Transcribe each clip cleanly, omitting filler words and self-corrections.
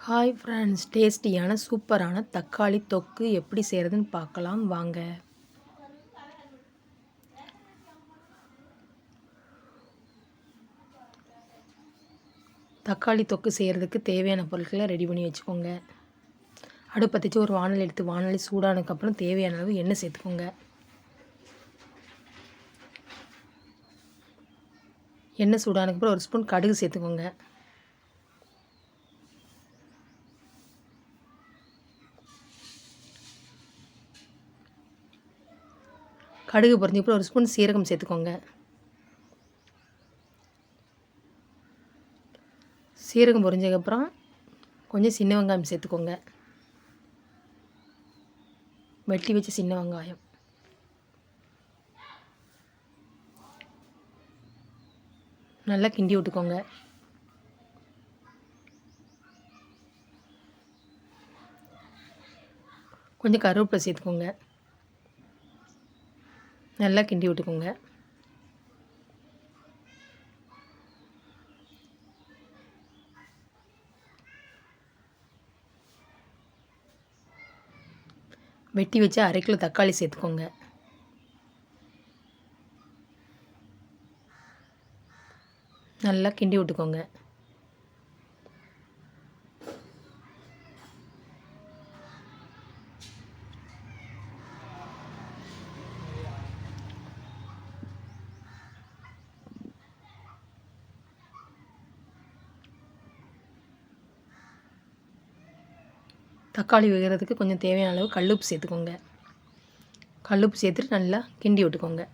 Hi friends, டேஸ்டியான சூப்பரான தக்காளி தொக்கு எப்படி செய்கிறதுன்னு பார்க்கலாம் வாங்க. தக்காளி தொக்கு செய்கிறதுக்கு தேவையான பொருட்களை ரெடி பண்ணி வச்சுக்கோங்க. அடுப்பை வச்சு ஒரு வானல் எடுத்து வானல் சூடானதுக்கப்புறம் தேவையான அளவு எண்ணெய் சேர்த்துக்கோங்க. எண்ணெய் சூடானதுக்கப்புறம் ஒரு ஸ்பூன் கடுகு சேர்த்துக்கோங்க. கடுகு பொரிஞ்சதுக்கப்புறம் ஒரு ஸ்பூன் சீரகம் சேர்த்துக்கோங்க. சீரகம் பொரிஞ்சதுக்கப்புறம் கொஞ்சம் சின்ன வெங்காயம் சேர்த்துக்கோங்க. வெட்டி வச்ச சின்ன வெங்காயம். நல்லா கிண்டி விட்டுக்கோங்க. கொஞ்சம் கருவேப்பிலை சேர்த்துக்கோங்க. நல்லா கிண்டி விட்டுக்கோங்க. வெட்டி வச்சு 1/2 கிலோ தக்காளி சேர்த்துக்கோங்க. நல்லா கிண்டி விட்டுக்கோங்க. தக்காளி வேகிறதுக்கு கொஞ்சம் தேவையான அளவு கல்லுப்பு சேர்த்துக்கோங்க. கல்லுப்பு சேர்த்துட்டு நல்லா கிண்டி விட்டுக்கோங்க.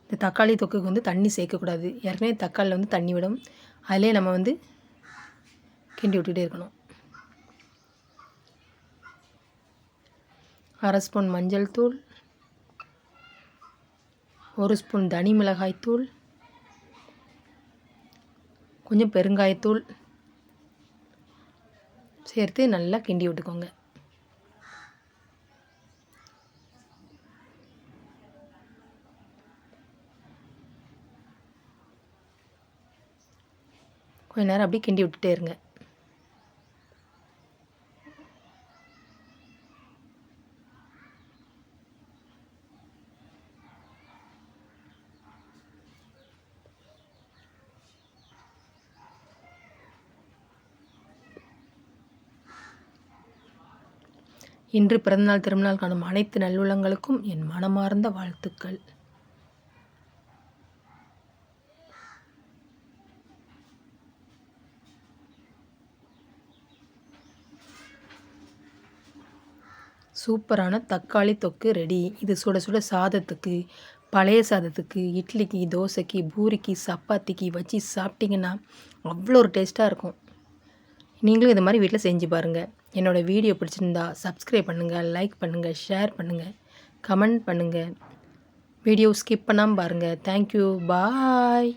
இந்த தக்காளி தொக்குக்கு வந்து தண்ணி சேர்க்கக்கூடாது. ஏற்கனவே தக்காளியில் தண்ணி விடும். அதிலே நம்ம கிண்டி விட்டுகிட்டே இருக்கணும். 1/2 ஸ்பூன் மஞ்சள் தூள், 1 ஸ்பூன் தனி மிளகாய் தூள், கொஞ்சம் பெருங்காயத்தூள் சேர்த்து நல்லா கிண்டி விட்டுக்கோங்க. கொஞ்ச நேரம் அப்படியே கிண்டி விட்டுட்டே இருங்க. இன்று பிறந்தநாள் திருமணநாள் காணும் அனைத்து நல்லுள்ளங்களுக்கும் என் மனமார்ந்த வாழ்த்துக்கள். சூப்பரான தக்காளி தொக்கு ரெடி. இது சுட சுட சாதத்துக்கு, பழைய சாதத்துக்கு, இட்லிக்கு, தோசைக்கு, பூரிக்கு, சப்பாத்திக்கு வச்சு சாப்பிட்டிங்கன்னா அவ்வளோ ஒரு டேஸ்ட்டாக இருக்கும். நீங்களும் இது மாதிரி வீட்டில் செஞ்சு பாருங்கள். என்னோடய வீடியோ பிடிச்சிருந்தா சப்ஸ்கிரைப் பண்ணுங்கள், லைக் பண்ணுங்கள், ஷேர் பண்ணுங்கள், கமெண்ட் பண்ணுங்கள். வீடியோ ஸ்கிப் பண்ணாமல் பாருங்கள். தேங்க்யூ, பாய்.